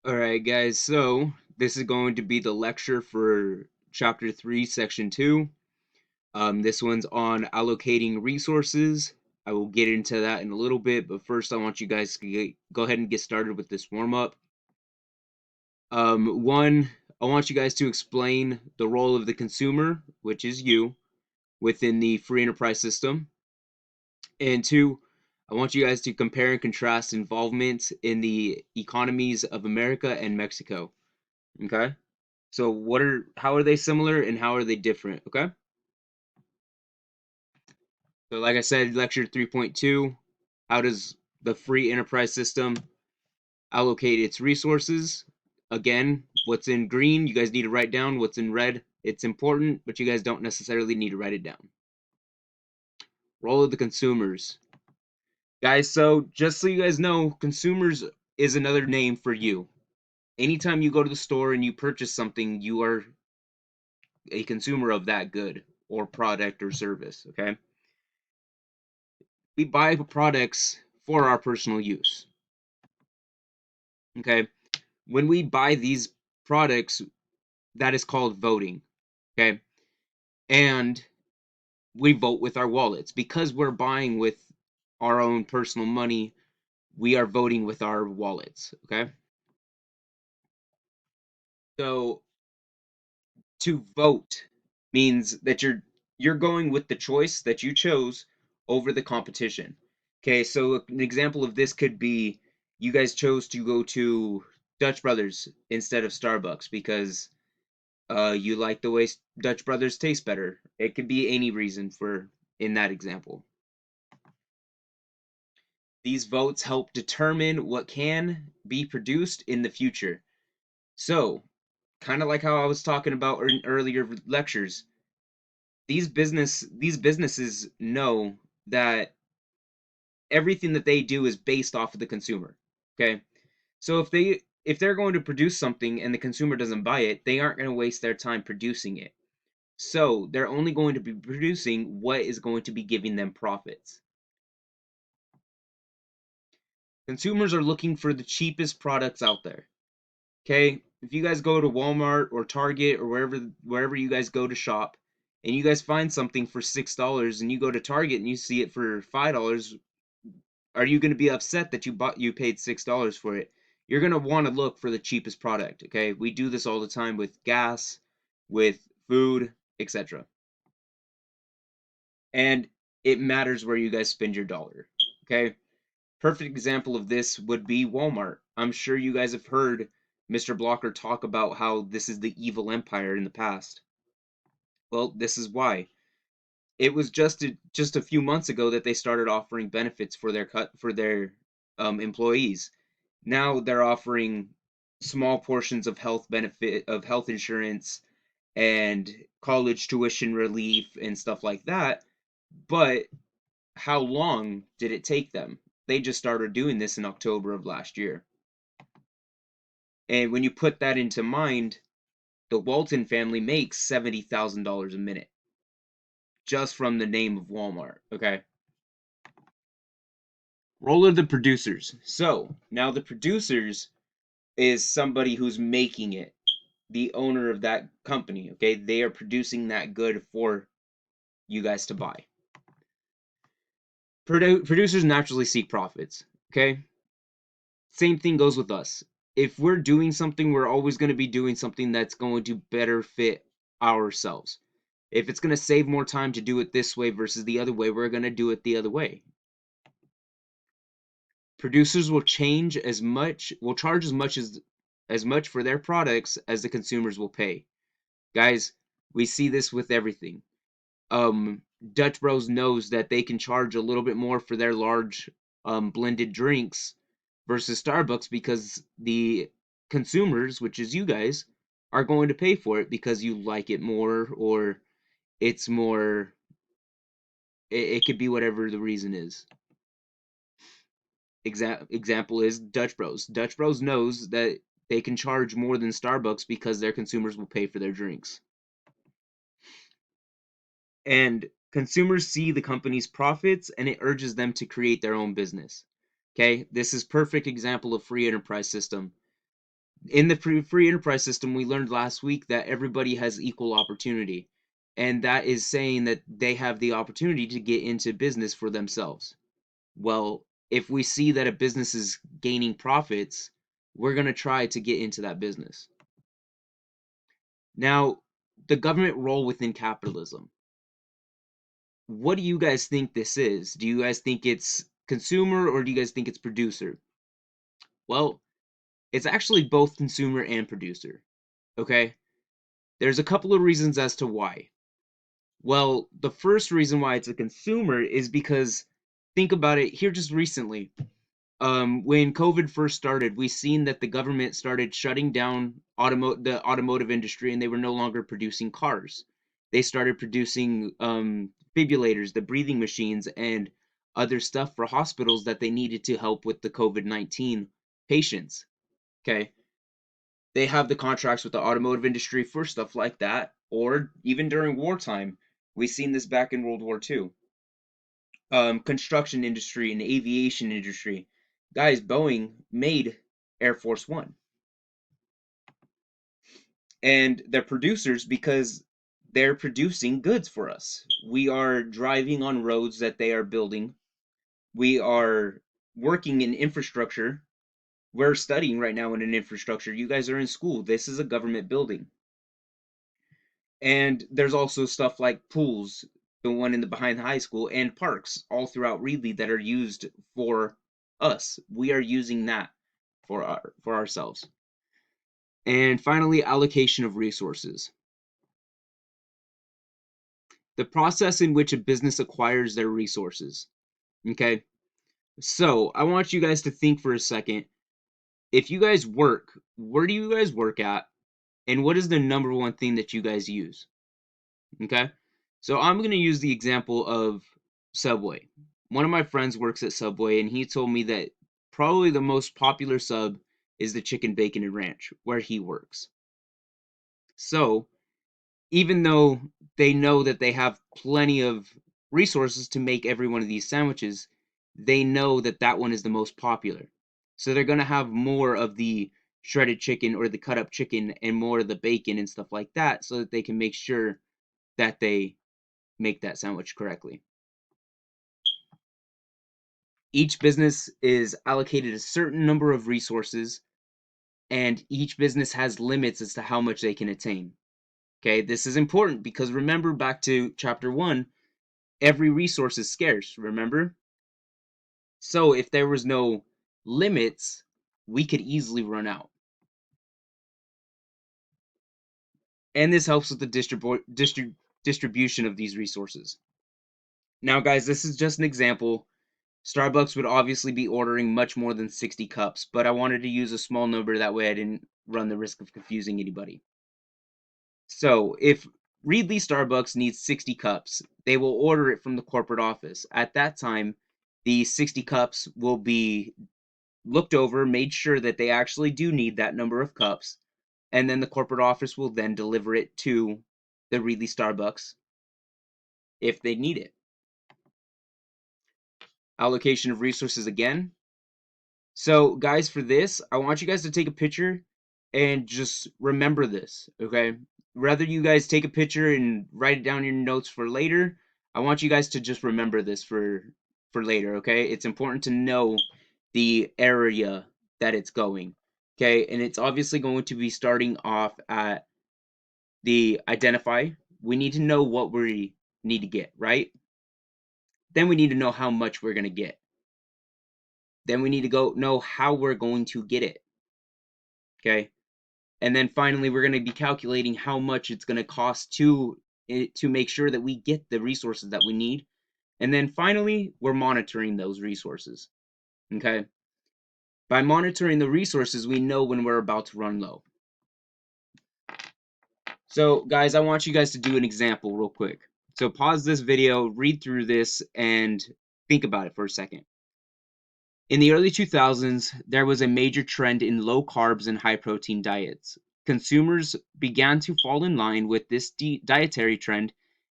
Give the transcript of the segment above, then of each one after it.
All right, guys. So this is going to be the lecture for Chapter 3, Section 2. This one's on allocating resources. I will get into that in a little bit, but first I want you guys to go ahead and get started with this warm up. One, I want you guys to explain the role of the consumer, which is you, within the free enterprise system. And two, I want you guys to compare and contrast involvement in the economies of America and Mexico. Okay? So how are they similar and how are they different? Okay. So like I said, lecture 3.2, how does the free enterprise system allocate its resources? Again, what's in green, you guys need to write down. What's in red, it's important, but you guys don't necessarily need to write it down. Role of the consumers. Guys, so just so you guys know, consumers is another name for you. Anytime you go to the store and you purchase something, you are a consumer of that good or product or service, okay? We buy products for our personal use. Okay. When we buy these products, that is called voting. Okay. And we vote with our wallets because we're buying with our own personal money. We are voting with our wallets. Okay. So to vote means that you're going with the choice that you chose over the competition. Okay, so an example of this could be you guys chose to go to Dutch Brothers instead of Starbucks because you like the way Dutch Brothers taste better. It could be any reason for in that example. These votes help determine what can be produced in the future. So, kind of like how I was talking about in earlier lectures, these businesses know that everything that they do is based off of the consumer. Okay, so if they're going to produce something and the consumer doesn't buy it, they aren't going to waste their time producing it. So they're only going to be producing what is going to be giving them profits. Consumers are looking for the cheapest products out there. Okay, if you guys go to Walmart or Target or wherever you guys go to shop, and you guys find something for $6, and you go to Target and you see it for $5, are you going to be upset that you paid $6 for it? You're going to want to look for the cheapest product. Okay, we do this all the time with gas, with food, etc. And it matters where you guys spend your dollar. Okay, perfect example of this would be Walmart. I'm sure you guys have heard Mr. Blocker talk about how this is the evil empire in the past. Well, this is why. It was just a few months ago that they started offering benefits for their employees. Now they're offering small portions of health insurance and college tuition relief and stuff like that. But how long did it take them? They just started doing this in October of last year. And when you put that into mind, the Walton family makes $70,000 a minute just from the name of Walmart. Okay. Role of the producers. So now the producers is somebody who's making it, the owner of that company. Okay. They are producing that good for you guys to buy. Producers naturally seek profits. Okay. Same thing goes with us. If we're doing something, we're always going to be doing something that's going to better fit ourselves. If it's going to save more time to do it this way versus the other way, we're going to do it the other way. Producers will charge as much for their products as the consumers will pay. Guys, we see this with everything. Dutch Bros knows that they can charge a little bit more for their large blended drinks versus Starbucks because the consumers, which is you guys, are going to pay for it because you like it more or it's more it could be whatever the reason is. Example is Dutch Bros. Dutch Bros knows that they can charge more than Starbucks because their consumers will pay for their drinks. And consumers see the company's profits and it urges them to create their own business. Okay, this is perfect example of free enterprise system. In the free enterprise system, we learned last week that everybody has equal opportunity. And that is saying that they have the opportunity to get into business for themselves. Well, if we see that a business is gaining profits, we're going to try to get into that business. Now, the government role within capitalism. What do you guys think this is? Do you guys think it's consumer or do you guys think it's producer? Well, it's actually both consumer and producer. Okay? There's a couple of reasons as to why. Well, the first reason why it's a consumer is because think about it here just recently. When COVID first started, we seen that the government started shutting down the automotive industry, and they were no longer producing cars. They started producing defibrillators, the breathing machines, and other stuff for hospitals that they needed to help with the COVID-19 patients. Okay, they have the contracts with the automotive industry for stuff like that, or even during wartime. We've seen this back in World War II. Construction industry and aviation industry. Guys, Boeing made Air Force One. And they're producers because they're producing goods for us. We are driving on roads that they are building. We are working in infrastructure. We're studying right now in an infrastructure. You guys are in school. This is a government building. And there's also stuff like pools, the one in the behind high school, and parks all throughout Reedley that are used for us. We are using that for ourselves. And finally, allocation of resources. The process in which a business acquires their resources. Okay? So, I want you guys to think for a second. If you guys work, where do you guys work at? And what is the number one thing that you guys use? Okay? So, I'm going to use the example of Subway. One of my friends works at Subway, and he told me that probably the most popular sub is the chicken, bacon, and ranch, where he works. So, even though they know that they have plenty of resources to make every one of these sandwiches, they know that that one is the most popular. So they're going to have more of the shredded chicken or the cut up chicken and more of the bacon and stuff like that so that they can make sure that they make that sandwich correctly. Each business is allocated a certain number of resources, and each business has limits as to how much they can attain. Okay, this is important because remember back to chapter 1, every resource is scarce, remember? So if there was no limits, we could easily run out. And this helps with the distribution of these resources. Now, guys, this is just an example. Starbucks would obviously be ordering much more than 60 cups, but I wanted to use a small number that way I didn't run the risk of confusing anybody. So if Reedley Starbucks needs 60 cups, they will order it from the corporate office. At that time, the 60 cups will be looked over, made sure that they actually do need that number of cups, and then the corporate office will then deliver it to the Reedley Starbucks if they need it. Allocation of resources again. So, guys, for this, I want you guys to take a picture and just remember this, okay? Rather you guys take a picture and write it down in your notes for later, I want you guys to just remember this for later, okay? It's important to know the area that it's going, okay? And it's obviously going to be starting off at the identify. We need to know what we need to get, right? Then we need to know how much we're going to get. Then we need to go know how we're going to get it, okay? And then finally, we're going to be calculating how much it's going to cost to make sure that we get the resources that we need. And then finally, we're monitoring those resources. Okay? By monitoring the resources, we know when we're about to run low. So, guys, I want you guys to do an example real quick. So pause this video, read through this, and think about it for a second. In the early 2000s, there was a major trend in low carbs and high protein diets. Consumers began to fall in line with this dietary trend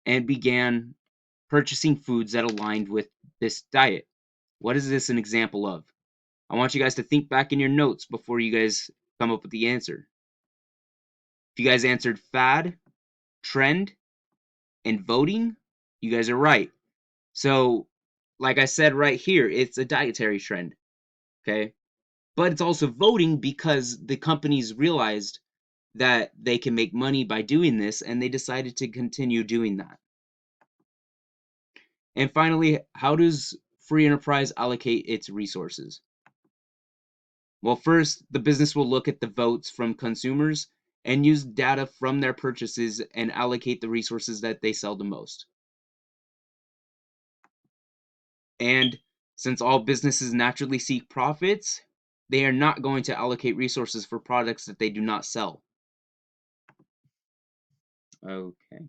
and began purchasing foods that aligned with this diet. What is this an example of? I want you guys to think back in your notes before you guys come up with the answer. If you guys answered fad, trend, and voting, you guys are right. So, like I said right here, it's a dietary trend, okay? But it's also voting because the companies realized that they can make money by doing this, and they decided to continue doing that. And finally, how does free enterprise allocate its resources? Well, first, the business will look at the votes from consumers and use data from their purchases and allocate the resources that they sell the most. And since all businesses naturally seek profits, they are not going to allocate resources for products that they do not sell. Okay.